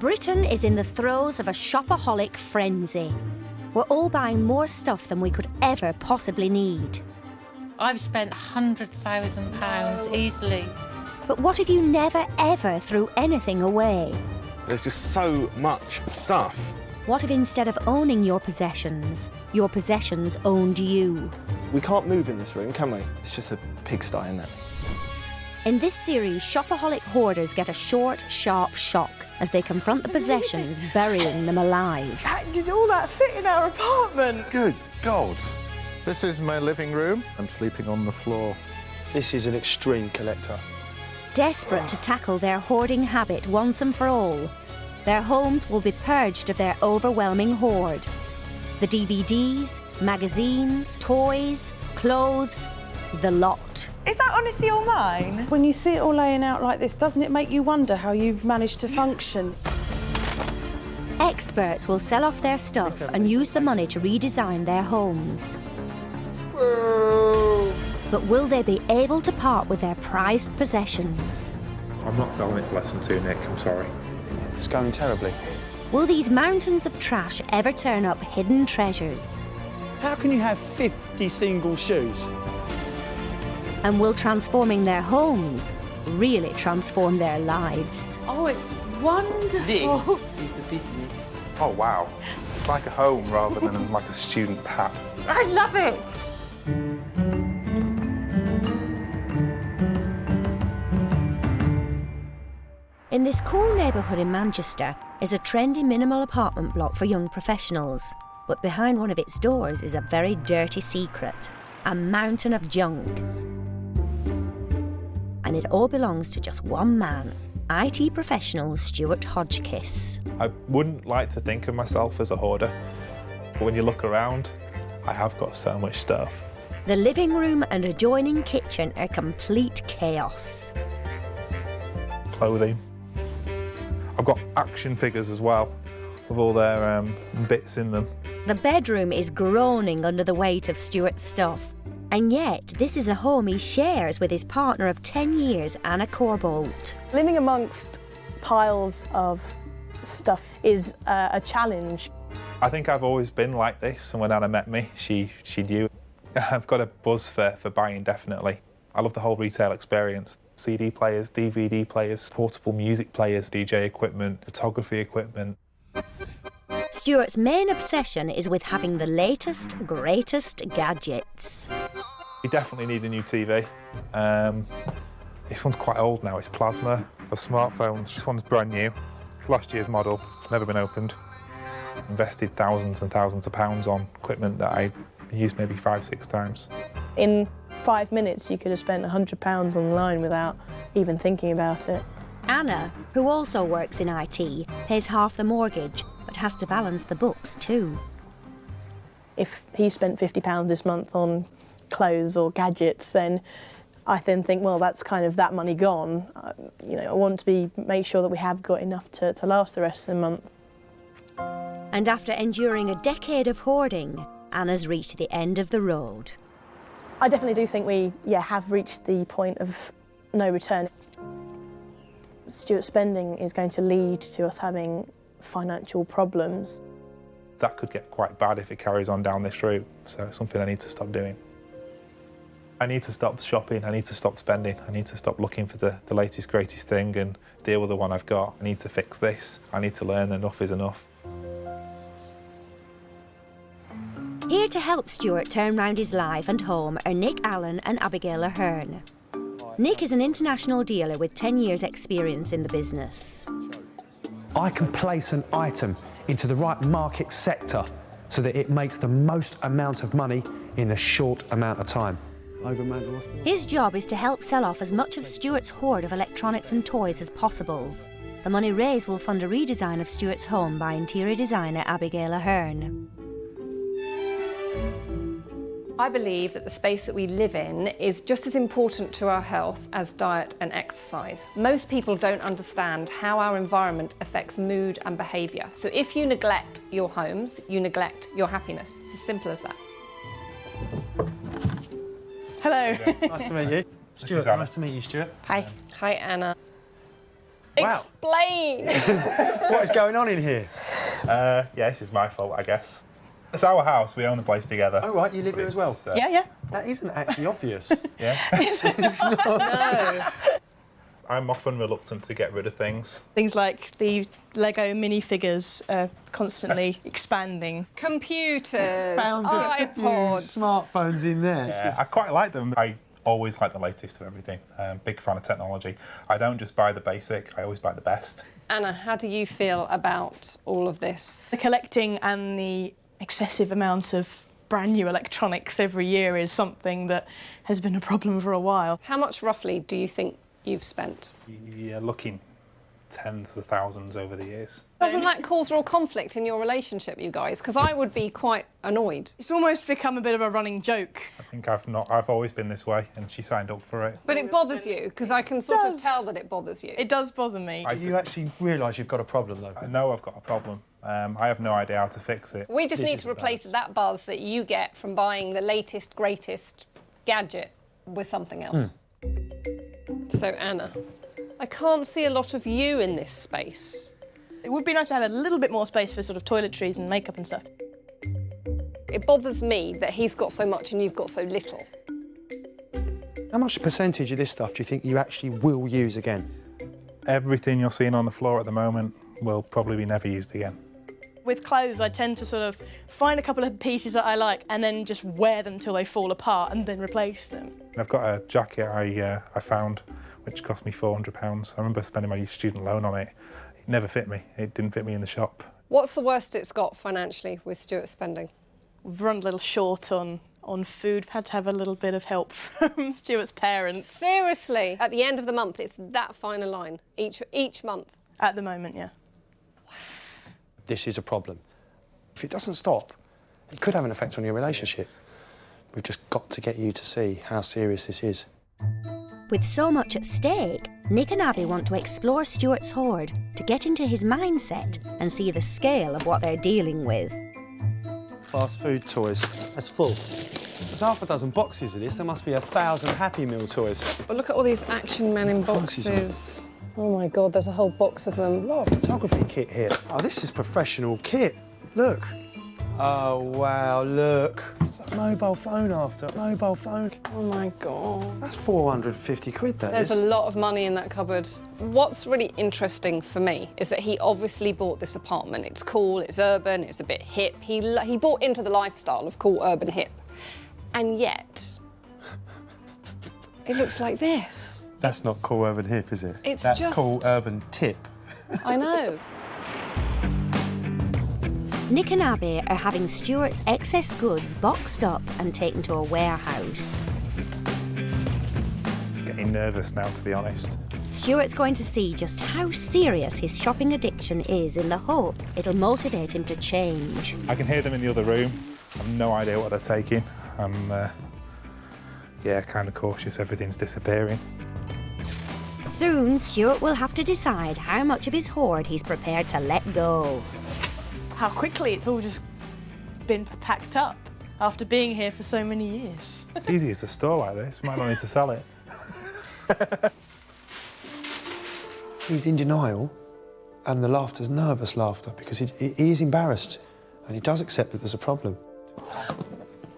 Britain is in the throes of a shopaholic frenzy. We're all buying more stuff than we could ever possibly need. I've spent £100,000 easily. But what if you never, ever threw anything away? There's just so much stuff. What if instead of owning your possessions owned you? We can't move in this room, can we? It's just a pigsty, isn't it? In this series, shopaholic hoarders get a short, sharp shock as they confront the possessions burying them alive. How did all that fit in our apartment? Good God. This is my living room. I'm sleeping on the floor. This is an extreme collector. Desperate to tackle their hoarding habit once and for all, their homes will be purged of their overwhelming hoard. The DVDs, magazines, toys, clothes, the lot. Is that honestly all mine? When you see it all laying out like this, doesn't it make you wonder how you've managed to function? Experts will sell off their stuff and use the money to redesign their homes. But will they be able to part with their prized possessions? I'm not selling it for less than £2, Nick, I'm sorry. It's going terribly. Will these mountains of trash ever turn up hidden treasures? How can you have 50 single shoes? And will transforming their homes really transform their lives? Oh, it's wonderful. This is the business. Oh, wow. It's like a home rather than like a student pad. I love it. In this cool neighbourhood in Manchester is a trendy minimal apartment block for young professionals. But behind one of its doors is a very dirty secret, a mountain of junk. And it all belongs to just one man, IT professional Stuart Hodgkiss. I wouldn't like to think of myself as a hoarder, but when you look around, I have got so much stuff. The living room and adjoining kitchen are complete chaos. Clothing. I've got action figures as well, with all their bits in them. The bedroom is groaning under the weight of Stuart's stuff. And yet, this is a home he shares with his partner of 10 years, Anna Corbolt. Living amongst piles of stuff is a challenge. I think I've always been like this, and when Anna met me, she knew. I've got a buzz for buying, definitely. I love the whole retail experience. CD players, DVD players, portable music players, DJ equipment, photography equipment. Stuart's main obsession is with having the latest, greatest gadgets. You definitely need a new TV. This one's quite old now, it's plasma. The smartphones, this one's brand new. It's last year's model, never been opened. Invested thousands and thousands of pounds on equipment that I used maybe 5-6 times. In 5 minutes, you could have spent £100 online without even thinking about it. Anna, who also works in IT, pays half the mortgage, but has to balance the books too. If he spent £50 this month on clothes or gadgets, then I then think, well, that's kind of that money gone. I want to make sure that we have got enough to last the rest of the month. And after enduring a decade of hoarding, Anna's reached the end of the road. I definitely do think we have reached the point of no return. Stuart's spending is going to lead to us having financial problems. That could get quite bad if it carries on down this route, so it's something I need to stop doing. I need to stop shopping, I need to stop spending, I need to stop looking for the latest, greatest thing and deal with the one I've got. I need to fix this. I need to learn enough is enough. Here to help Stuart turn round his life and home are Nick Allen and Abigail Ahern. Nick is an international dealer with 10 years' experience in the business. I can place an item into the right market sector so that it makes the most amount of money in a short amount of time. His job is to help sell off as much of Stuart's hoard of electronics and toys as possible. The money raised will fund a redesign of Stuart's home by interior designer Abigail Ahern. I believe that the space that we live in is just as important to our health as diet and exercise. Most people don't understand how our environment affects mood and behaviour. So if you neglect your homes, you neglect your happiness. It's as simple as that. Hello. Nice to meet you. Stuart, nice to meet you, Stuart. Hi. Hi, Anna. Explain! What is going on in here? Yeah, this is my fault, I guess. It's our house, we own the place together. Oh, right, you live here as well? Yeah. That isn't actually obvious. Yeah. It's not. No. I'm often reluctant to get rid of things. Things like the Lego minifigures are constantly expanding. Computers, Found a few iPods. smartphones in there. Yeah, I quite like them. I always like the latest of everything. Big fan of technology. I don't just buy the basic, I always buy the best. Anna, how do you feel about all of this? The collecting and the excessive amount of brand new electronics every year is something that has been a problem for a while. How much roughly do you think you've spent? You're looking tens of thousands over the years. Doesn't that cause real conflict in your relationship, you guys? Because I would be quite annoyed. It's almost become a bit of a running joke. I think I've always been this way, and she signed up for it. But it bothers you, because I can sort of tell that it bothers you. It does bother me. Do you actually realise you've got a problem, though? I know I've got a problem. I have no idea how to fix it. We just need to replace that buzz that you get from buying the latest, greatest gadget with something else. So, Anna, I can't see a lot of you in this space. It would be nice to have a little bit more space for sort of toiletries and makeup and stuff. It bothers me that he's got so much and you've got so little. How much percentage of this stuff do you think you actually will use again? Everything you're seeing on the floor at the moment will probably be never used again. With clothes, I tend to sort of find a couple of pieces that I like and then just wear them till they fall apart and then replace them. I've got a jacket I found which cost me £400. I remember spending my student loan on it. It never fit me. It didn't fit me in the shop. What's the worst it's got financially with Stuart's spending? We've run a little short on food. We've had to have a little bit of help from Stuart's parents. Seriously? At the end of the month, it's that fine a line, each month? At the moment, yeah. This is a problem. If it doesn't stop, it could have an effect on your relationship. We've just got to get you to see how serious this is. With so much at stake, Nick and Abby want to explore Stuart's hoard to get into his mindset and see the scale of what they're dealing with. Fast food toys. That's full. There's half a dozen boxes of this. There must be 1,000 Happy Meal toys. Well, look at all these Action Men in boxes. Oh my God, there's a whole box of them. A lot of photography kit here. Oh, this is professional kit. Look. Oh, wow, look. It's a mobile phone after mobile phone. Oh my God. That's 450 quid, that There's is. a lot of money in that cupboard. What's really interesting for me is that he obviously bought this apartment. It's cool, it's urban, it's a bit hip. He bought into the lifestyle of cool, urban, hip. And yet, it looks like this. That's not cool, urban, hip, is it? It's That's just... cool, urban, tip. I know. Nick and Abby are having Stuart's excess goods boxed up and taken to a warehouse. Getting nervous now, to be honest. Stuart's going to see just how serious his shopping addiction is in the hope it'll motivate him to change. I can hear them in the other room. I've no idea what they're taking. I'm, yeah, kind of cautious. Everything's disappearing. Soon, Stuart will have to decide how much of his hoard he's prepared to let go. How quickly it's all just been packed up after being here for so many years. It's easy as a store like this. We might not need to sell it. He's in denial, and the laughter's nervous laughter because he is embarrassed, and he does accept that there's a problem.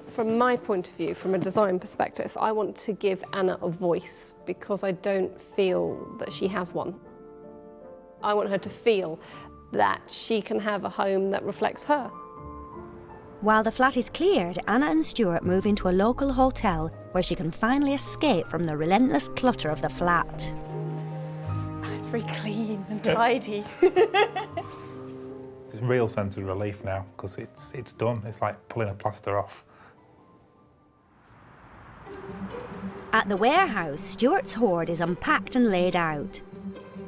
From my point of view, from a design perspective, I want to give Anna a voice because I don't feel that she has one. I want her to feel that she can have a home that reflects her. While the flat is cleared, Anna and Stuart move into a local hotel where she can finally escape from the relentless clutter of the flat. It's very clean and tidy. It's a real sense of relief now because it's done. It's like pulling a plaster off. At the warehouse, Stuart's hoard is unpacked and laid out.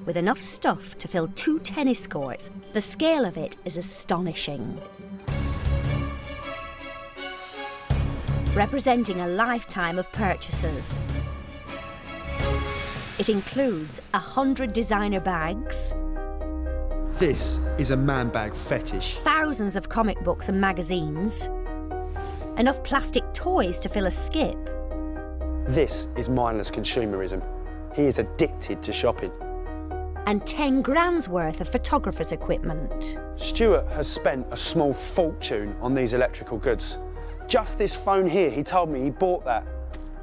With enough stuff to fill 2 tennis courts, the scale of it is astonishing. Representing a lifetime of purchases. It includes 100 designer bags, This is a man bag fetish. thousands of comic books and magazines, enough plastic toys to fill a skip, This is mindless consumerism. He is addicted to shopping. and 10 grand's worth of photographer's equipment. Stuart has spent a small fortune on these electrical goods. Just this phone here, he told me he bought that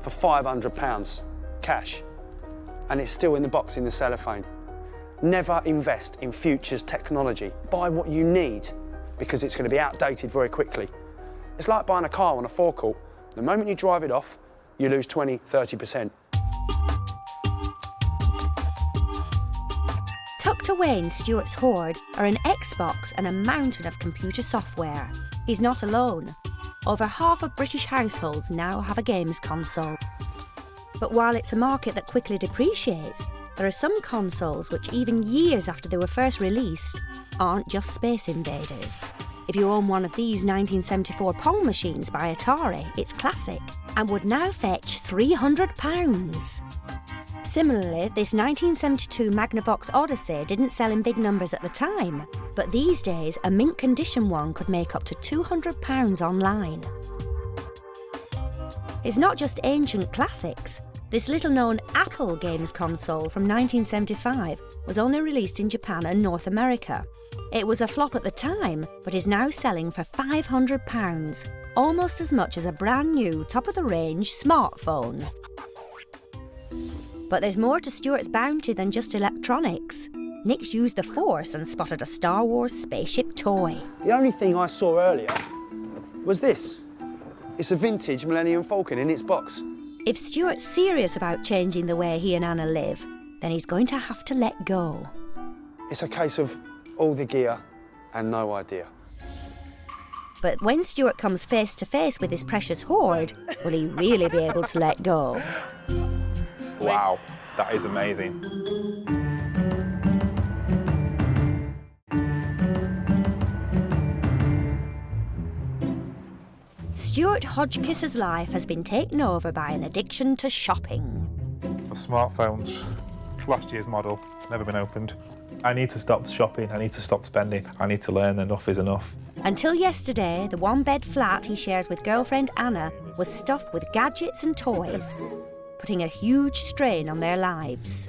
for £500 cash, and it's still in the box in the cellophane. Never invest in futures technology. Buy what you need, because it's going to be outdated very quickly. It's like buying a car on a forecourt. The moment you drive it off, you lose 20, 30%. Tucked away in Stuart's hoard are an Xbox and a mountain of computer software. He's not alone. Over half of British households now have a games console. But while it's a market that quickly depreciates, there are some consoles which, even years after they were first released, aren't just Space Invaders. If you own one of these 1974 Pong machines by Atari, it's classic and would now fetch £300. Similarly, this 1972 Magnavox Odyssey didn't sell in big numbers at the time, but these days a mint condition one could make up to £200 online. It's not just ancient classics. This little-known Apple games console from 1975 was only released in Japan and North America. It was a flop at the time, but is now selling for £500, almost as much as a brand new, top-of-the-range smartphone. But there's more to Stuart's bounty than just electronics. Nick's used the Force and spotted a Star Wars spaceship toy. The only thing I saw earlier was this. It's a vintage Millennium Falcon in its box. If Stuart's serious about changing the way he and Anna live, then he's going to have to let go. It's a case of all the gear and no idea. But when Stuart comes face to face with his precious hoard, will he really be able to let go? Wow, that is amazing. Stuart Hodgkiss's life has been taken over by an addiction to shopping. My smartphone's last year's model, never been opened. I need to stop shopping, I need to stop spending. I need to learn enough is enough. Until yesterday, the one-bed flat he shares with girlfriend Anna was stuffed with gadgets and toys, putting a huge strain on their lives.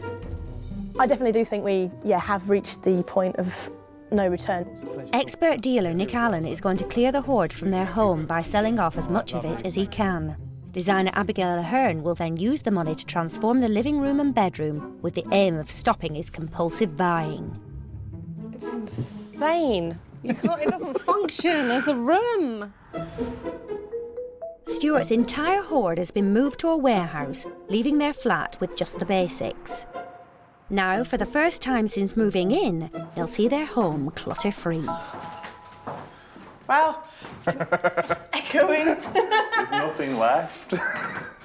I definitely do think we have reached the point of no return. Expert dealer Nick Allen is going to clear the hoard from their home by selling off as much of it as he can. Designer Abigail Ahern will then use the money to transform the living room and bedroom with the aim of stopping his compulsive buying. It's insane. You can't, it doesn't function as a room. Stuart's entire hoard has been moved to a warehouse, leaving their flat with just the basics. Now, for the first time since moving in, they'll see their home clutter-free. Well, echoing. There's nothing left.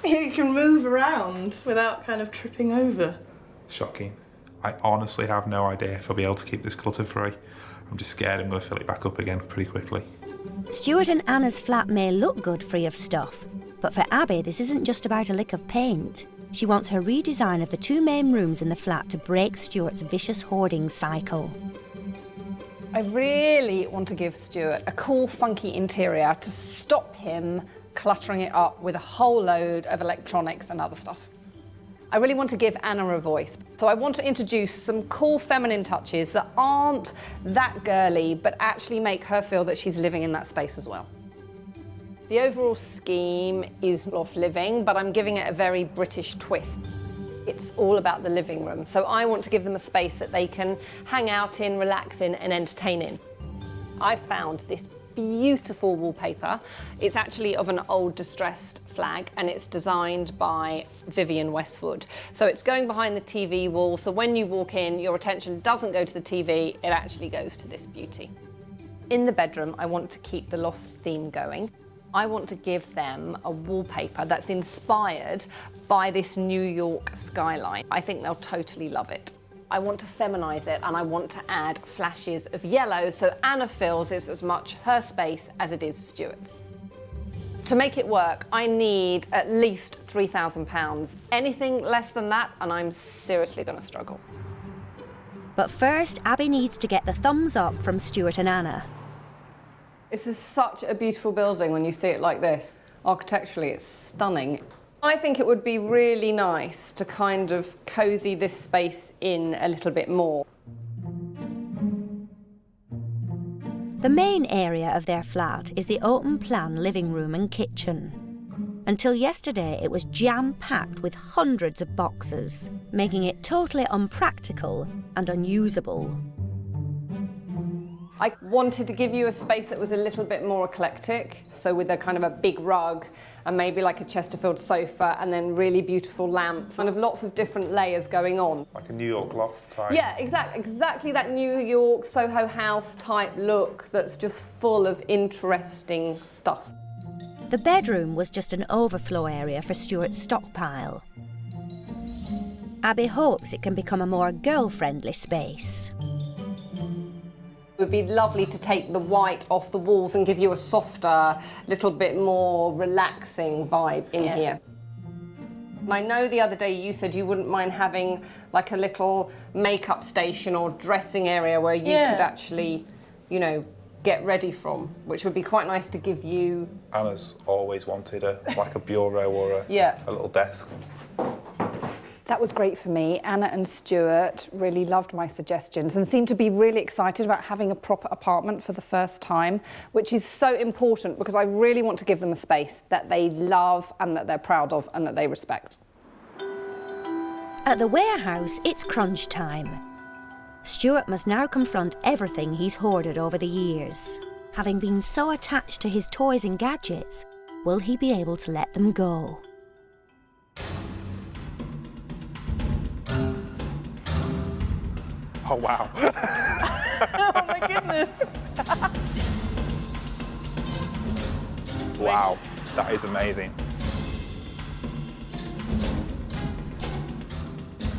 You can move around without kind of tripping over. Shocking. I honestly have no idea if I'll be able to keep this clutter-free. I'm just scared I'm going to fill it back up again pretty quickly. Stuart and Anna's flat may look good free of stuff, but for Abby, this isn't just about a lick of paint. She wants her redesign of the two main rooms in the flat to break Stuart's vicious hoarding cycle. I really want to give Stuart a cool, funky interior to stop him cluttering it up with a whole load of electronics and other stuff. I really want to give Anna a voice. So I want to introduce some cool feminine touches that aren't that girly, but actually make her feel that she's living in that space as well. The overall scheme is loft living, but I'm giving it a very British twist. It's all about the living room. So I want to give them a space that they can hang out in, relax in, and entertain in. I found this beautiful wallpaper. It's actually of an old distressed flag, and it's designed by Vivienne Westwood. So it's going behind the TV wall, so when you walk in, your attention doesn't go to the TV, it actually goes to this beauty. In the bedroom, I want to keep the loft theme going. I want to give them a wallpaper that's inspired by this New York skyline. I think they'll totally love it. I want to feminise it, and I want to add flashes of yellow so Anna feels it's as much her space as it is Stuart's. To make it work, I need at least £3,000. Anything less than that, and I'm seriously going to struggle. But first, Abby needs to get the thumbs up from Stuart and Anna. This is such a beautiful building when you see it like this. Architecturally, it's stunning. I think it would be really nice to kind of cosy this space in a little bit more. The main area of their flat is the open-plan living room and kitchen. Until yesterday, it was jam-packed with hundreds of boxes, making it totally unpractical and unusable. I wanted to give you a space that was a little bit more eclectic, so with a kind of a big rug and maybe like a Chesterfield sofa and then really beautiful lamps, kind of lots of different layers going on. Like a New York loft type. Yeah, exactly that New York Soho House type look that's just full of interesting stuff. The bedroom was just an overflow area for Stuart's stockpile. Abby hopes it can become a more girl-friendly space. It would be lovely to take the white off the walls and give you a softer, little bit more relaxing vibe in here. And I know the other day you said you wouldn't mind having like a little makeup station or dressing area where you could actually, you know, get ready from, which would be quite nice to give you. Anna's always wanted like a bureau or a little desk. That was great for me. Anna and Stuart really loved my suggestions and seemed to be really excited about having a proper apartment for the first time, which is so important because I really want to give them a space that they love and that they're proud of and that they respect. At the warehouse, it's crunch time. Stuart must now confront everything he's hoarded over the years. Having been so attached to his toys and gadgets, will he be able to let them go? Oh, wow. Oh my goodness. Wow, that is amazing.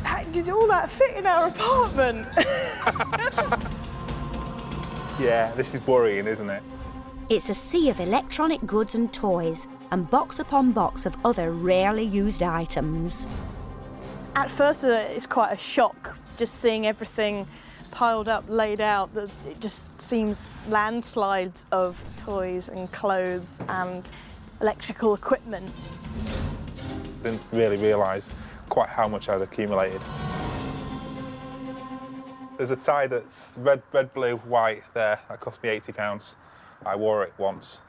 How did all that fit in our apartment? Yeah, this is worrying, isn't it? It's a sea of electronic goods and toys, and box upon box of other rarely used items. At first, it's quite a shock just seeing everything piled up, laid out. That it just seems landslides of toys and clothes and electrical equipment. Didn't really realise quite how much I'd accumulated. There's a tie that's red, blue, white there. That cost me £80. I wore it once.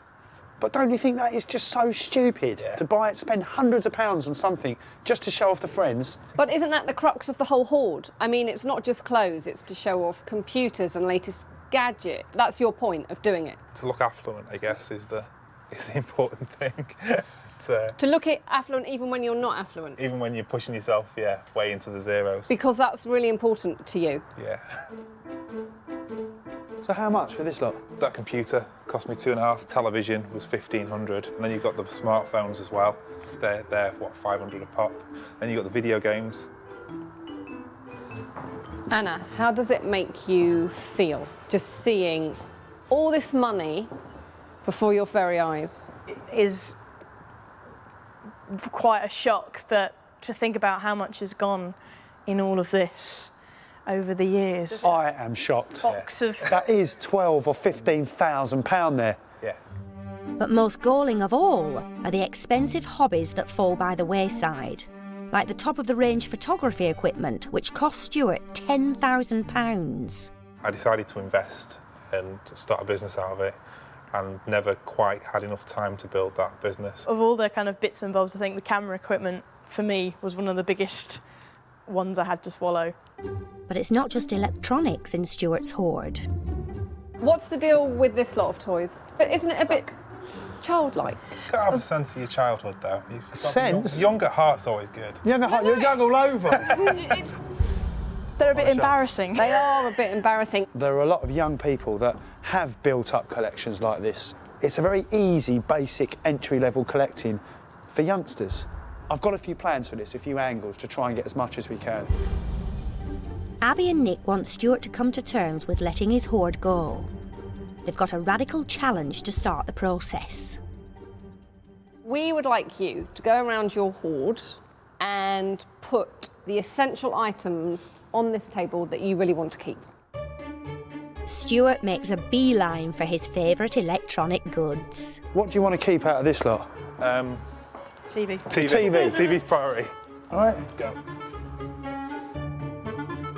But don't you think that is just so stupid to buy it, spend hundreds of pounds on something just to show off to friends? But isn't that the crux of the whole hoard? I mean, it's not just clothes, it's to show off computers and latest gadgets. That's your point of doing it. To look affluent, I guess, is the important thing. To look affluent even when you're not affluent. Even when you're pushing yourself, way into the zeros. Because that's really important to you. Yeah. So how much for this lot? That computer cost me £2.5. Television was £1,500. And then you've got the smartphones as well. They're what, £500 a pop. Then you've got the video games. Anna, how does it make you feel just seeing all this money before your very eyes? It is quite a shock to think about how much has gone in all of this over the years. I am shocked. Box of... That is £12,000 or £15,000 there. Yeah. But most galling of all are the expensive hobbies that fall by the wayside, like the top-of-the-range photography equipment, which cost Stuart £10,000. I decided to invest and start a business out of it, and never quite had enough time to build that business. Of all the kind of bits and bobs, I think the camera equipment, for me, was one of the biggest ones I had to swallow. But it's not just electronics in Stuart's hoard. What's the deal with this lot of toys? But isn't it a bit childlike? You've got to have a sense of your childhood, though. Sense? Young at heart's always good. Young at heart, you're young all over. They're a bit embarrassing. They are a bit embarrassing. There are a lot of young people that have built up collections like this. It's a very easy, basic, entry-level collecting for youngsters. I've got a few plans for this, a few angles to try and get as much as we can. Abby and Nick want Stuart to come to terms with letting his hoard go. They've got a radical challenge to start the process. We would like you to go around your hoard and put the essential items on this table that you really want to keep. Stuart makes a beeline for his favourite electronic goods. What do you want to keep out of this lot? TV. TV's priority. All right, go.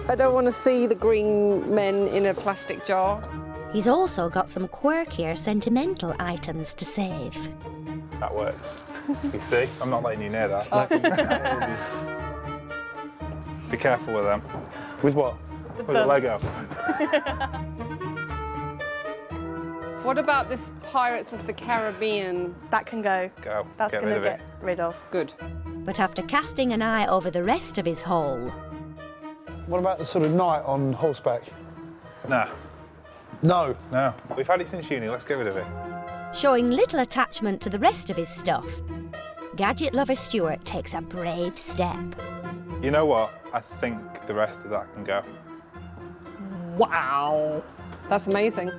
I don't want to see the green men in a plastic jar. He's also got some quirkier sentimental items to save. That works. You see? I'm not letting you near that. Be careful with them. With what? With the Lego. What about this Pirates of the Caribbean? That can go. Go. That's Get going rid to of get rid of. Good. But after casting an eye over the rest of his haul, What about the sort of knight on horseback? Nah. No. No. We've had it since uni. Let's get rid of it. showing little attachment to the rest of his stuff, gadget lover Stuart takes a brave step. You know what? I think the rest of that can go. Wow. That's amazing.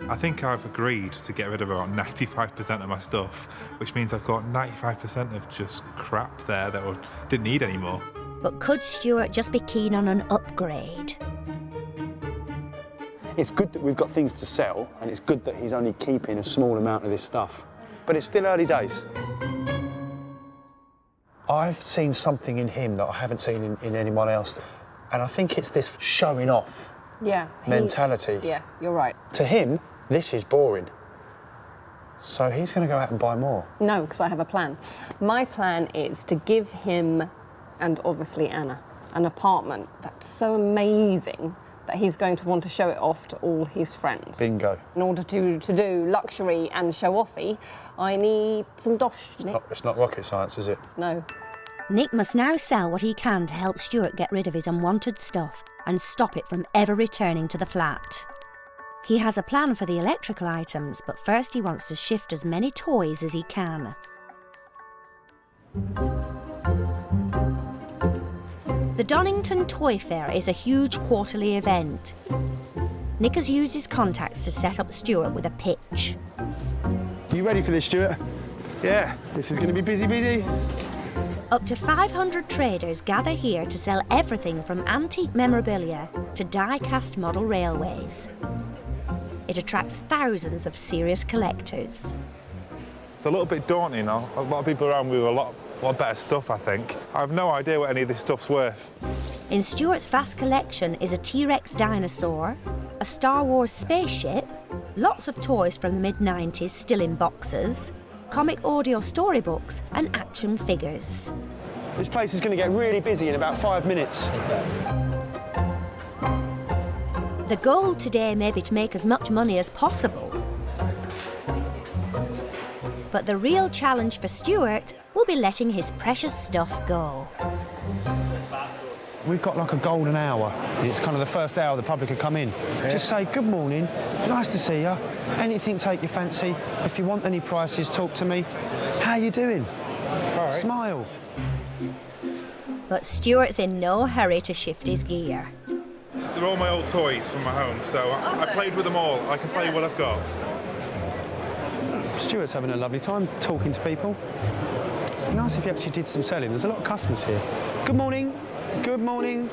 I think I've agreed to get rid of about 95% of my stuff, which means I've got 95% of just crap there that I didn't need anymore. But could Stuart just be keen on an upgrade? It's good that we've got things to sell, and it's good that he's only keeping a small amount of this stuff. But it's still early days. I've seen something in him that I haven't seen in anyone else. And I think it's this showing off mentality. Yeah, you're right. To him, this is boring. So he's going to go out and buy more. No, because I have a plan. My plan is to give him, and obviously Anna, an apartment that's so amazing that he's going to want to show it off to all his friends. Bingo. In order to do luxury and show-offy, I need some dosh, Nick. It's not rocket science, is it? No. Nick must now sell what he can to help Stuart get rid of his unwanted stuff and stop it from ever returning to the flat. He has a plan for the electrical items, but first he wants to shift as many toys as he can. The Donington Toy Fair is a huge quarterly event. Nick has used his contacts to set up Stuart with a pitch. You ready for this, Stuart? Yeah. This is going to be busy. Up to 500 traders gather here to sell everything from antique memorabilia to die-cast model railways. It attracts thousands of serious collectors. It's a little bit daunting. A lot of people around with a lot better stuff, I think. I have no idea what any of this stuff's worth. In Stuart's vast collection is a T-Rex dinosaur, a Star Wars spaceship, lots of toys from the mid-90s still in boxes, comic audio storybooks and action figures. This place is going to get really busy in about 5 minutes. The goal today may be to make as much money as possible. But the real challenge for Stuart will be letting his precious stuff go. We've got like a golden hour. It's kind of the first hour the public can come in. Yeah. Just say, good morning, nice to see you. Anything take your fancy. If you want any prices, talk to me. How you doing? All right. Smile. But Stuart's in no hurry to shift his gear. They're all my old toys from my home, so I played with them all. I can tell you what I've got. Stuart's having a lovely time talking to people. It'd be nice if he actually did some selling. There's a lot of customers here. Good morning. Good morning.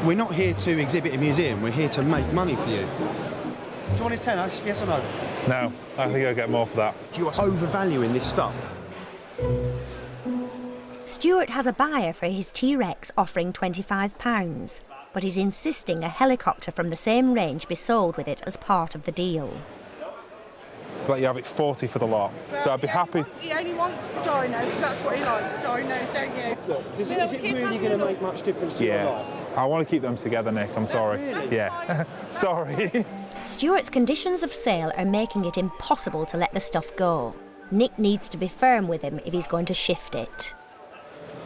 We're not here to exhibit a museum, we're here to make money for you. Do you want his tenner? Yes or no? No, I think I'll get more for that. You are overvaluing this stuff. Stuart has a buyer for his T-Rex offering £25, but he's insisting a helicopter from the same range be sold with it as part of the deal. Let you have it 40 for the lot. So I'd be happy. He only wants the dino because that's what he likes. Dinos, don't you? Look, is it really going to make much difference to your life? I want to keep them together, Nick. I'm sorry. Really? Yeah. Sorry. Stuart's conditions of sale are making it impossible to let the stuff go. Nick needs to be firm with him if he's going to shift it.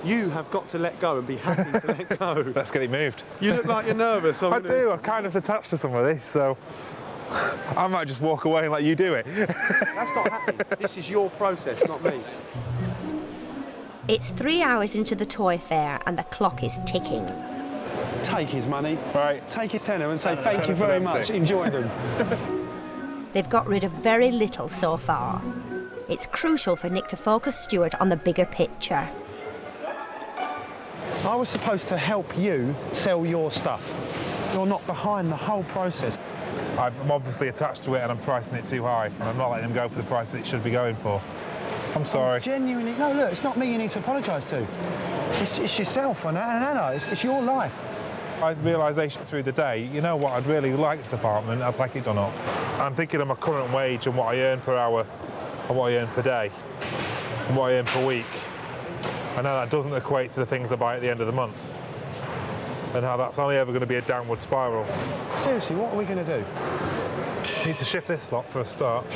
You have got to let go and be happy to let go. Let's get it moved. You look like you're nervous. I do. I'm kind of attached to some of this, so I might just walk away and let you do it. That's not happening. This is your process, not me. It's 3 hours into the toy fair and the clock is ticking. Take his money. Right. Take his tenner and say thank you very much. Enjoy them. They've got rid of very little so far. It's crucial for Nick to focus Stuart on the bigger picture. I was supposed to help you sell your stuff. You're not behind the whole process. I'm obviously attached to it and I'm pricing it too high. And I'm not letting him go for the price that it should be going for. I'm sorry. Genuinely, no, look, it's not me you need to apologise to. It's yourself and Anna, it's your life. I had the realisation through the day, you know what, I'd really like this apartment, I'd like it done up. I'm thinking of my current wage and what I earn per hour, and what I earn per day, and what I earn per week. I know that doesn't equate to the things I buy at the end of the month, and how that's only ever going to be a downward spiral. Seriously, what are we going to do? Need to shift this lot for a start.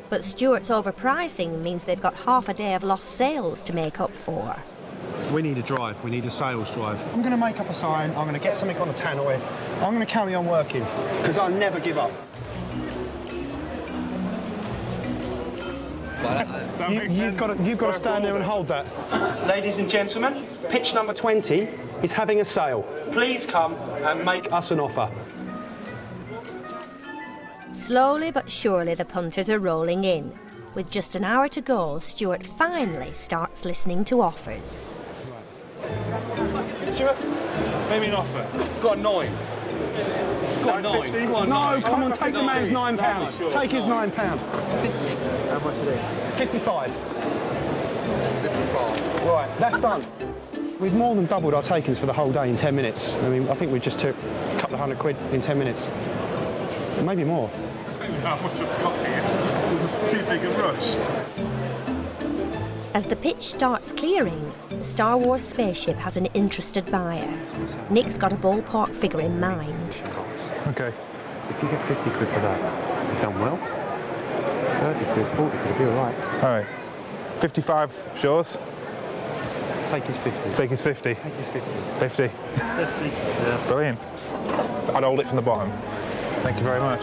But Stuart's overpricing means they've got half a day of lost sales to make up for. We need a drive. We need a sales drive. I'm going to make up a sign, I'm going to get something on the tannoy, I'm going to carry on working, because I'll never give up. You've got to stand there and hold that. Ladies and gentlemen, pitch number 20 is having a sale. Please come and make us an offer. Slowly but surely the punters are rolling in. With just an hour to go, Stuart finally starts listening to offers. Stuart, Maybe an offer. Got a 9. Got a 9. Come on, no, come on, take the man's £9. Sure, Take his £9. 50. How much is this? 55. 55. Right, that's done. We've more than doubled our takings for the whole day in 10 minutes. I mean, I think we just took a couple of £100 in 10 minutes. Maybe more. How much I've got here? There's too big a rush. As the pitch starts clearing, the Star Wars spaceship has an interested buyer. Nick's got a ballpark figure in mind. OK. If you get 50 quid for that, you've done well. 30 quid, 40 quid, it'll be all right. All right. 55, yours? Take his 50. Take his 50. Take his 50. 50. 50. Yeah. Brilliant. I'd hold it from the bottom. Thank you very much.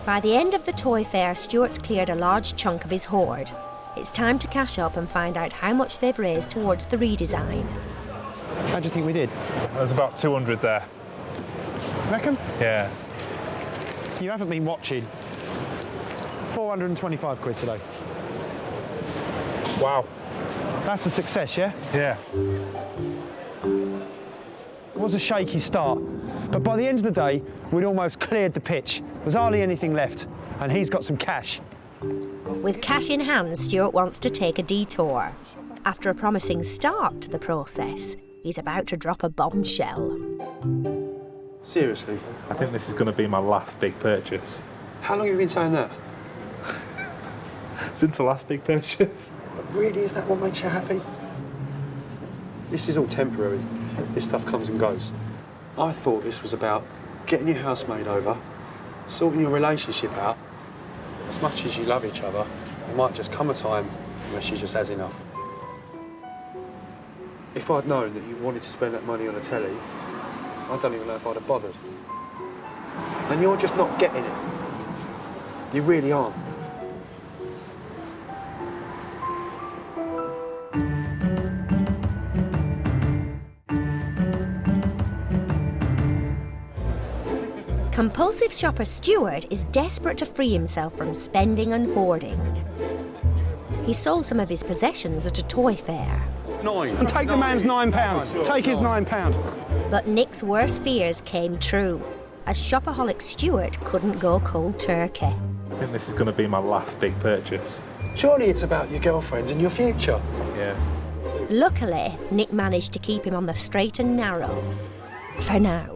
By the end of the toy fair, Stuart's cleared a large chunk of his hoard. It's time to cash up and find out how much they've raised towards the redesign. How do you think we did? There's about 200 there. Reckon? Yeah. You haven't been watching. 425 quid today. Wow. That's a success, yeah? Yeah. It was a shaky start, but by the end of the day, we'd almost cleared the pitch. There's hardly anything left, and he's got some cash. With cash in hand, Stuart wants to take a detour. After a promising start to the process, he's about to drop a bombshell. Seriously? I think this is going to be my last big purchase. How long have you been saying that? Since the last big purchase. But really, is that what makes you happy? This is all temporary. This stuff comes and goes. I thought this was about getting your house made over, sorting your relationship out. As much as you love each other, there might just come a time where she just has enough. If I'd known that you wanted to spend that money on a telly, I don't even know if I'd have bothered. And you're just not getting it. You really aren't. Compulsive shopper Stuart is desperate to free himself from spending and hoarding. He sold some of his possessions at a toy fair. 9. And take the man's £9. Take his £9. But Nick's worst fears came true, as shopaholic Stuart couldn't go cold turkey. I think this is going to be my last big purchase. Surely it's about your girlfriend and your future. Yeah. Luckily, Nick managed to keep him on the straight and narrow. For now.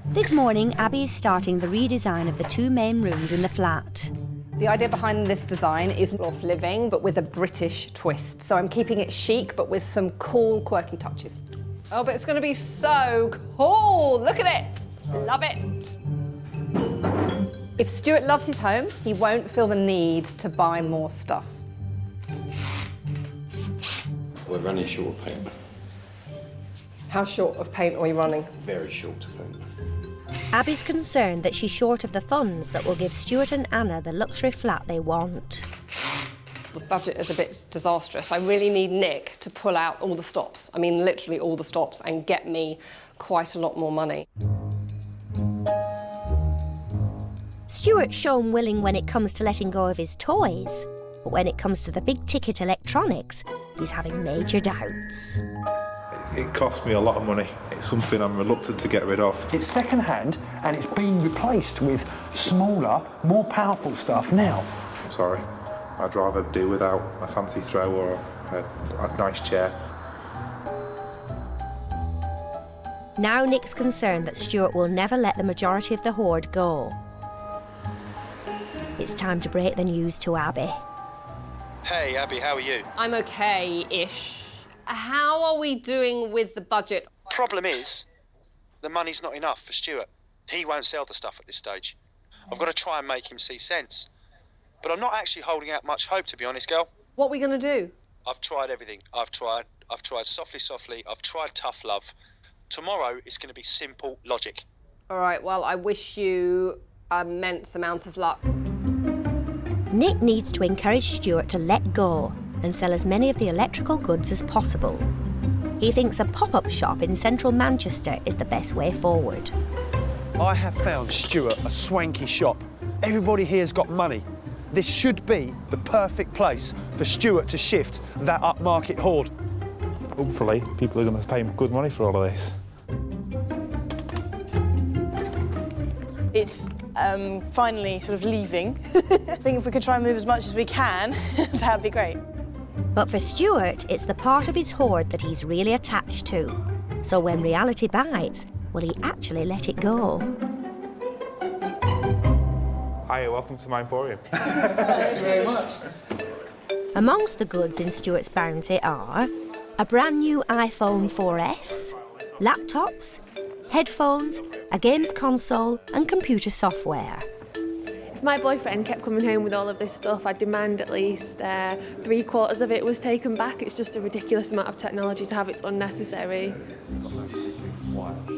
This morning, Abby is starting the redesign of the 2 main rooms in the flat. The idea behind this design is loft living, but with a British twist. So I'm keeping it chic, but with some cool, quirky touches. Oh, but it's going to be so cool. Look at it. Love it. If Stuart loves his home, he won't feel the need to buy more stuff. We're running short of paint. How short of paint are we running? Very short of paint. Abby's concerned that she's short of the funds that will give Stuart and Anna the luxury flat they want. The budget is a bit disastrous. I really need Nick to pull out all the stops. I mean, literally all the stops, and get me quite a lot more money. Stuart's shown willing when it comes to letting go of his toys, but when it comes to the big-ticket electronics, he's having major doubts. It cost me a lot of money. It's something I'm reluctant to get rid of. It's second-hand and it's been replaced with smaller, more powerful stuff now. I'm sorry. I'd rather do without a fancy throw or a nice chair. Now Nick's concerned that Stuart will never let the majority of the hoard go. It's time to break the news to Abby. Hey, Abby, how are you? I'm okay-ish. How are we doing with the budget? Problem is, the money's not enough for Stuart. He won't sell the stuff at this stage. I've got to try and make him see sense. But I'm not actually holding out much hope, to be honest, girl. What are we going to do? I've tried everything. I've tried softly. I've tried tough love. Tomorrow it's going to be simple logic. All right, well, I wish you an immense amount of luck. Nick needs to encourage Stuart to let go and sell as many of the electrical goods as possible. He thinks a pop-up shop in central Manchester is the best way forward. I have found Stuart a swanky shop. Everybody here's got money. This should be the perfect place for Stuart to shift that upmarket hoard. Hopefully, people are going to pay him good money for all of this. It's finally sort of leaving. I think if we could try and move as much as we can, that would be great. But for Stuart, it's the part of his hoard that he's really attached to. So when reality bites, will he actually let it go? Hiya, welcome to my emporium. Thank you very much. Amongst the goods in Stuart's bounty are a brand new iPhone 4S, laptops, headphones, a games console and computer software. If my boyfriend kept coming home with all of this stuff, I'd demand at least 3/4 of it was taken back. It's just a ridiculous amount of technology to have. It's unnecessary.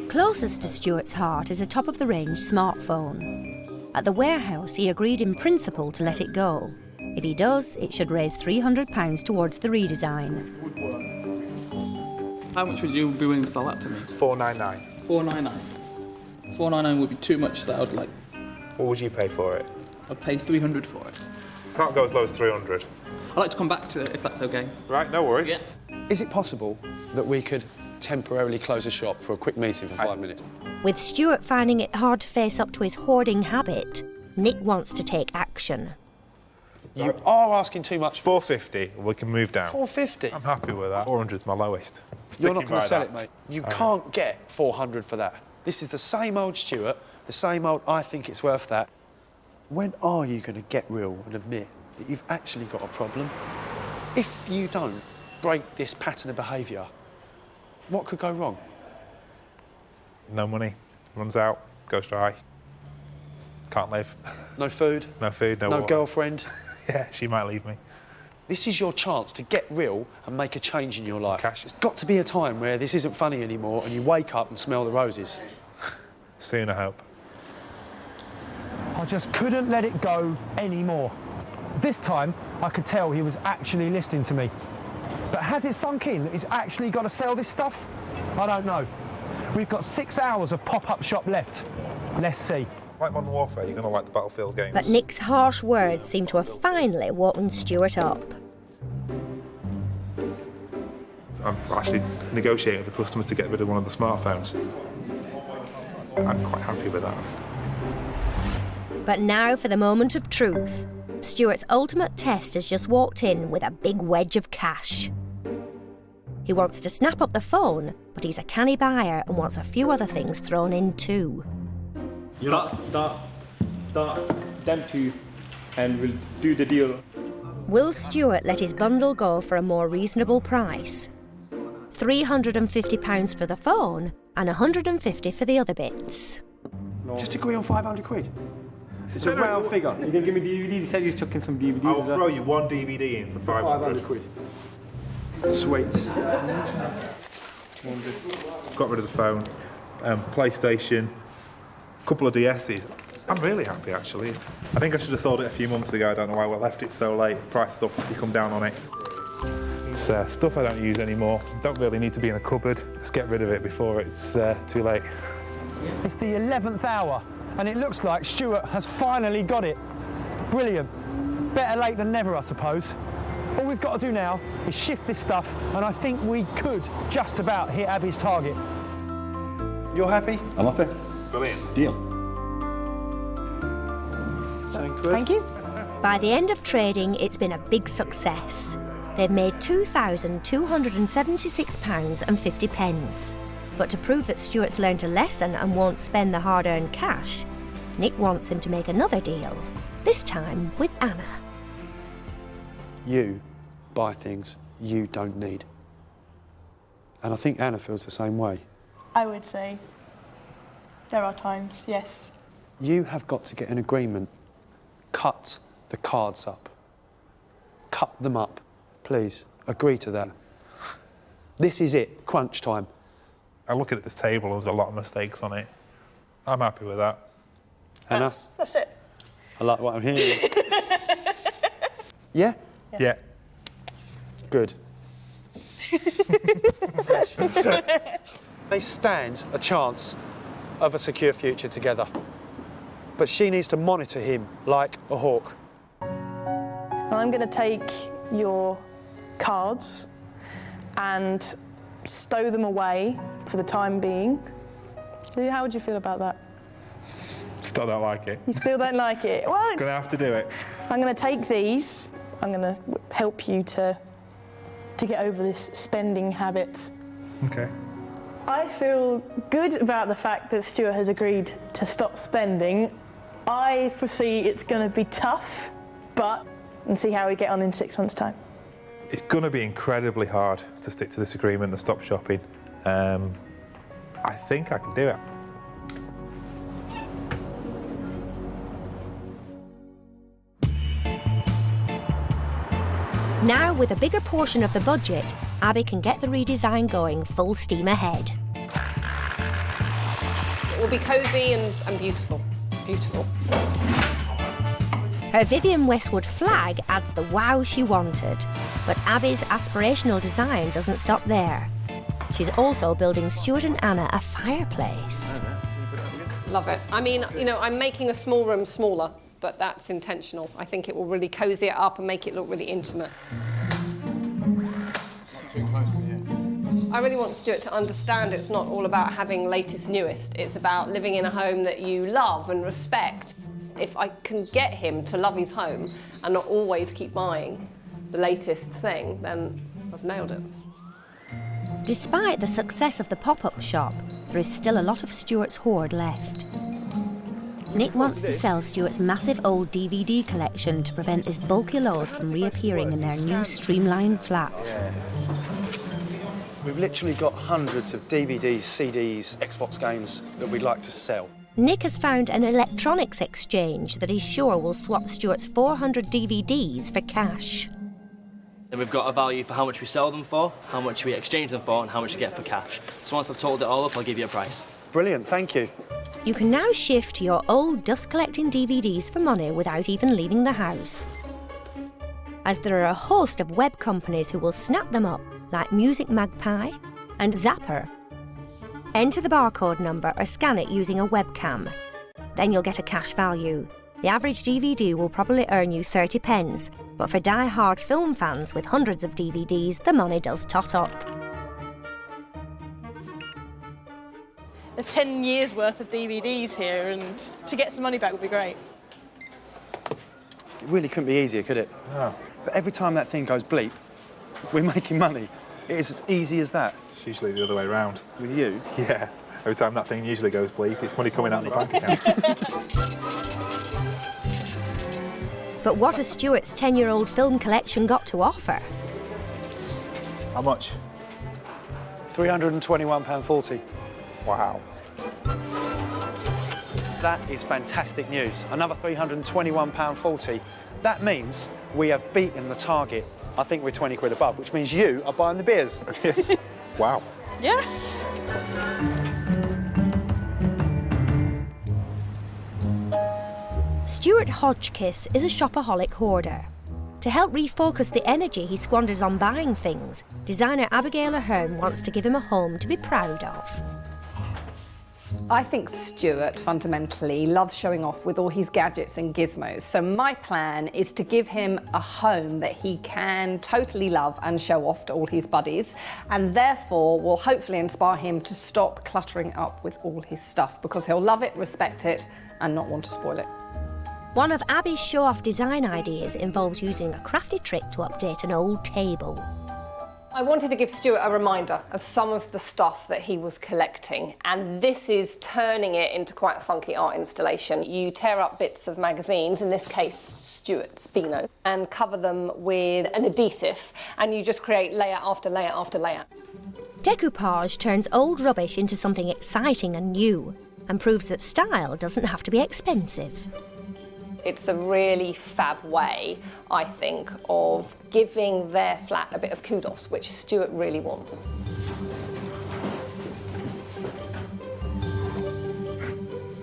Closest to Stuart's heart is a top-of-the-range smartphone. At the warehouse, he agreed in principle to let it go. If he does, it should raise £300 towards the redesign. How much would you be willing to sell that to me? $499. $499. $499 would be too much. That I would like. What would you pay for it? I'd pay $300 for it. Can't go as low as $300. I'd like to come back to it if that's okay. Right, no worries. Yeah. Is it possible that we could temporarily close the shop for a quick meeting for 5 minutes? With Stuart finding it hard to face up to his hoarding habit, Nick wants to take action. You are asking too much. $450, we can move down. $450? I'm happy with that. $400's my lowest. You're not going to sell that. it, mate. You can't get $400 for that. This is the same old Stuart, the same old I think it's worth that. When are you going to get real and admit that you've actually got a problem? If you don't break this pattern of behaviour, what could go wrong? No money, runs out, goes dry. Can't live. No food? No food, no No water. girlfriend? Yeah, she might leave me. This is your chance to get real and make a change in your life. There's got to be a time where this isn't funny anymore and you wake up and smell the roses. Soon, I hope. I just couldn't let it go anymore. This time, I could tell he was actually listening to me. But has it sunk in that he's actually got to sell this stuff? I don't know. We've got 6 hours of pop-up shop left. Let's see. Like Modern Warfare, you're going to like the Battlefield games. But Nick's harsh words seem to have finally woken Stuart up. I'm actually negotiating with a customer to get rid of one of the smartphones. I'm quite happy with that. But now for the moment of truth. Stuart's ultimate test has just walked in with a big wedge of cash. He wants to snap up the phone, but he's a canny buyer and wants a few other things thrown in too. Them two, and we'll do the deal. Will Stuart let his bundle go for a more reasonable price? £350 for the phone and £150 for the other bits. Just agree on £500. It's a round figure. You can give me DVDs. He said he was chucking some DVDs. I'll throw you one DVD in for £500. Sweet. Got rid of the phone, PlayStation, a couple of DS's. I'm really happy, actually. I think I should have sold it a few months ago. I don't know why we left it so late. Price has obviously come down on it. It's stuff I don't use anymore. Don't really need to be in a cupboard. Let's get rid of it before it's too late. It's the 11th hour, and it looks like Stuart has finally got it. Brilliant. Better late than never, I suppose. All we've got to do now is shift this stuff, and I think we could just about hit Abby's target. You're happy? I'm happy. Brilliant. Deal. Thank you. By the end of trading, it's been a big success. They've made £2,276.50. But to prove that Stuart's learned a lesson and won't spend the hard-earned cash, Nick wants him to make another deal, this time with Anna. You buy things you don't need. And I think Anna feels the same way. I would say there are times, yes. You have got to get an agreement. Cut the cards up. Cut them up, please. Agree to that. This is it, crunch time. I look at this table, there's a lot of mistakes on it. I'm happy with that. Anna? That's it. I like what I'm hearing. Yeah? Yeah. Good. They stand a chance of a secure future together. But she needs to monitor him like a hawk. I'm going to take your cards and stow them away for the time being. How would you feel about that? Still don't like it. You still don't like it? Well, Gonna have to do it. I'm going to take these. I'm going to help you to get over this spending habit. Okay. I feel good about the fact that Stuart has agreed to stop spending. I foresee it's going to be tough, and see how we get on in 6 months' time. It's going to be incredibly hard to stick to this agreement and stop shopping. I think I can do it. Now, with a bigger portion of the budget, Abby can get the redesign going full steam ahead. It will be cosy and beautiful. Beautiful. Her Vivienne Westwood flag adds the wow she wanted, but Abby's aspirational design doesn't stop there. She's also building Stuart and Anna a fireplace. Love it. I mean, you know, I'm making a small room smaller, but that's intentional. I think it will really cozy it up and make it look really intimate. I really want Stuart to understand it's not all about having latest, newest. It's about living in a home that you love and respect. If I can get him to love his home and not always keep buying the latest thing, then I've nailed it. Despite the success of the pop-up shop, there is still a lot of Stuart's hoard left. Nick wants to sell Stuart's massive old DVD collection to prevent this bulky load from reappearing in their new streamlined flat. We've literally got hundreds of DVDs, CDs, Xbox games that we'd like to sell. Nick has found an electronics exchange that he's sure will swap Stuart's 400 DVDs for cash. And we've got a value for how much we sell them for, how much we exchange them for, and how much you get for cash. So once I've totaled it all up, I'll give you a price. Brilliant, thank you. You can now shift your old dust-collecting DVDs for money without even leaving the house. As there are a host of web companies who will snap them up, like Music Magpie and Zapper. Enter the barcode number or scan it using a webcam. Then you'll get a cash value. The average DVD will probably earn you 30 pence, but for die-hard film fans with hundreds of DVDs, the money does tot up. There's 10 years worth of DVDs here, and to get some money back would be great. It really couldn't be easier, could it? No. But every time that thing goes bleep, we're making money. It is as easy as that. It's usually the other way around. With you? Yeah. Every time that thing usually goes bleep, it's money coming out of the bank account. But what has Stuart's 10-year-old film collection got to offer? How much? £321.40. Wow. That is fantastic news. Another £321.40. That means we have beaten the target. I think we're 20 quid above, which means you are buying the beers. Wow. Yeah. Stuart Hodgkiss is a shopaholic hoarder. To help refocus the energy he squanders on buying things, designer Abigail Ahern wants to give him a home to be proud of. I think Stuart fundamentally loves showing off with all his gadgets and gizmos. So my plan is to give him a home that he can totally love and show off to all his buddies, and therefore will hopefully inspire him to stop cluttering up with all his stuff, because he'll love it, respect it, and not want to spoil it. One of Abby's show-off design ideas involves using a crafty trick to update an old table. I wanted to give Stuart a reminder of some of the stuff that he was collecting, and this is turning it into quite a funky art installation. You tear up bits of magazines, in this case Stuart's Beano, and cover them with an adhesive, and you just create layer after layer after layer. Decoupage turns old rubbish into something exciting and new, and proves that style doesn't have to be expensive. It's a really fab way, I think, of giving their flat a bit of kudos, which Stuart really wants.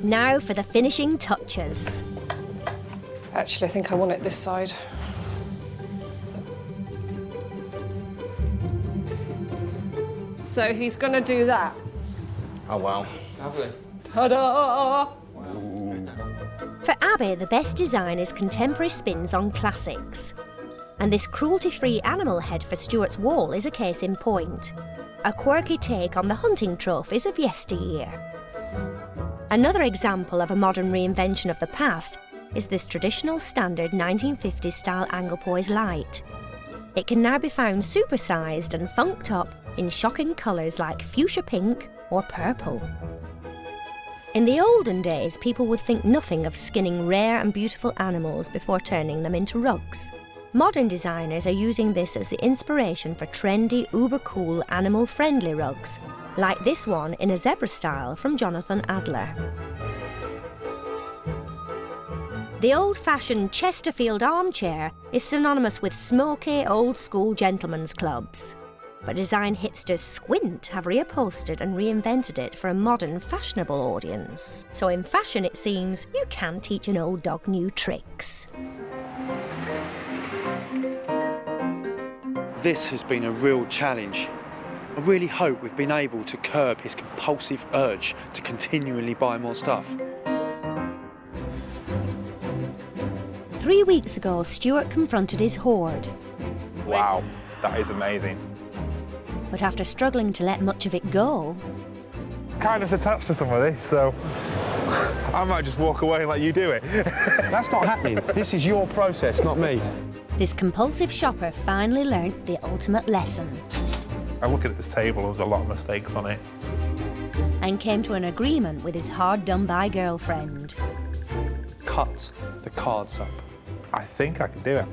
Now for the finishing touches. Actually, I think I want it this side. So he's going to do that. Oh, wow. Lovely. Ta-da! For Abby, the best design is contemporary spins on classics. And this cruelty-free animal head for Stuart's wall is a case in point. A quirky take on the hunting trophies of yesteryear. Another example of a modern reinvention of the past is this traditional standard 1950s style Anglepoise light. It can now be found supersized and funked up in shocking colours like fuchsia pink or purple. In the olden days, people would think nothing of skinning rare and beautiful animals before turning them into rugs. Modern designers are using this as the inspiration for trendy, uber-cool, animal-friendly rugs, like this one in a zebra style from Jonathan Adler. The old-fashioned Chesterfield armchair is synonymous with smoky, old-school gentlemen's clubs. But design hipsters Squint have reupholstered and reinvented it for a modern, fashionable audience. So in fashion, it seems, you can teach an old dog new tricks. This has been a real challenge. I really hope we've been able to curb his compulsive urge to continually buy more stuff. 3 weeks ago, Stuart confronted his hoard. Wow, that is amazing. But after struggling to let much of it go... Kind of attached to some of this, so I might just walk away and let you do it. That's not happening. This is your process, not me. This compulsive shopper finally learnt the ultimate lesson. I'm looking at this table, there's a lot of mistakes on it. And came to an agreement with his hard-done-by girlfriend. Cut the cards up. I think I can do it.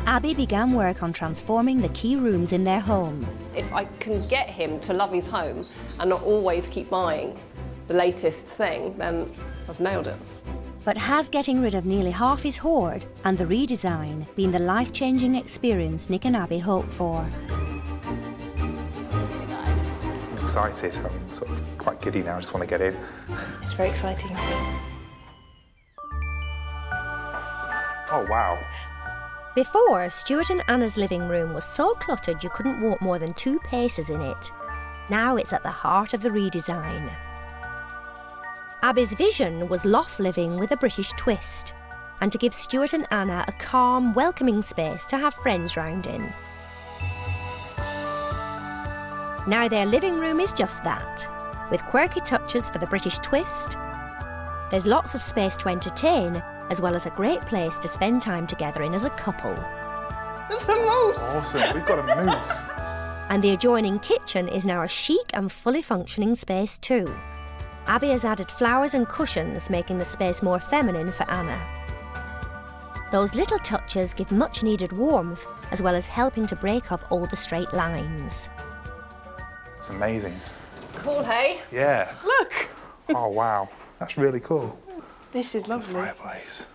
Abby began work on transforming the key rooms in their home. If I can get him to love his home and not always keep buying the latest thing, then I've nailed it. But has getting rid of nearly half his hoard and the redesign been the life-changing experience Nick and Abby hoped for? I'm excited. I'm sort of quite giddy now. I just want to get in. It's very exciting. Oh, wow. Before, Stuart and Anna's living room was so cluttered you couldn't walk more than 2 paces in it. Now it's at the heart of the redesign. Abby's vision was loft living with a British twist, and to give Stuart and Anna a calm, welcoming space to have friends round in. Now their living room is just that, with quirky touches for the British twist. There's lots of space to entertain, as well as a great place to spend time together in as a couple. There's a moose! Awesome, we've got a moose. And the adjoining kitchen is now a chic and fully functioning space too. Abby has added flowers and cushions, making the space more feminine for Anna. Those little touches give much needed warmth, as well as helping to break up all the straight lines. It's amazing. It's cool, hey? Yeah. Look! Oh, wow. That's really cool. This is lovely. Fireplace.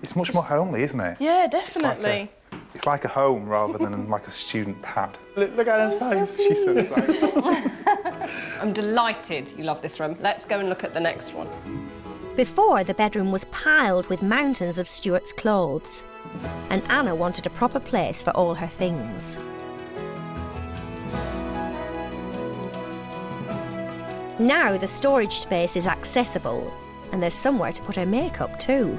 It's much more homely, isn't it? Yeah, definitely. It's like a home rather than like a student pad. Look at Anna's face. She's so excited. I'm delighted you love this room. Let's go and look at the next one. Before, the bedroom was piled with mountains of Stuart's clothes, and Anna wanted a proper place for all her things. Now the storage space is accessible, and there's somewhere to put her makeup too.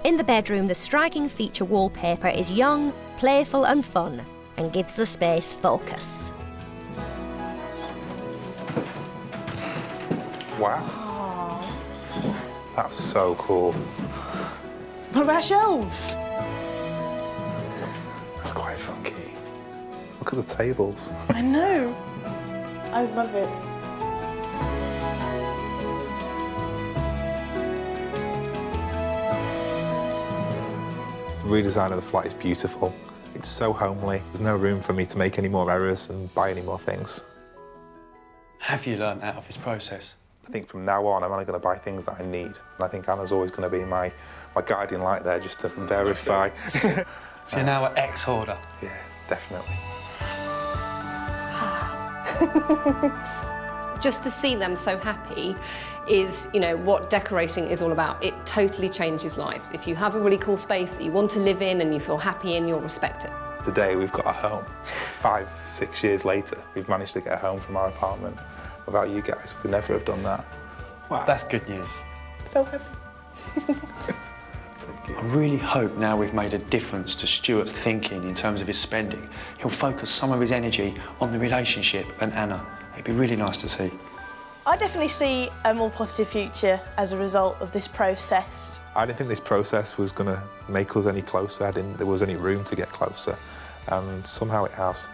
In the bedroom, the striking feature wallpaper is young, playful and fun, and gives the space focus. Wow. That's so cool. What about shelves? That's quite funky. Look at the tables. I know. I love it. The redesign of the flat is beautiful. It's so homely. There's no room for me to make any more errors and buy any more things. Have you learned out of this process? I think from now on, I'm only going to buy things that I need. And I think Anna's always going to be my guiding light there, just to verify. So you're now an ex-hoarder? Yeah, definitely. Just to see them so happy is, you know, what decorating is all about. It totally changes lives. If you have a really cool space that you want to live in and you feel happy in, you'll respect it. Today we've got a home. 5, 6 years later, we've managed to get a home from our apartment. Without you guys, we'd never have done that. Wow. That's good news. So happy. I really hope now we've made a difference to Stuart's thinking in terms of his spending. He'll focus some of his energy on the relationship and Anna. It'd be really nice to see. I definitely see a more positive future as a result of this process. I didn't think this process was going to make us any closer. I didn't think there was any room to get closer. And somehow it has.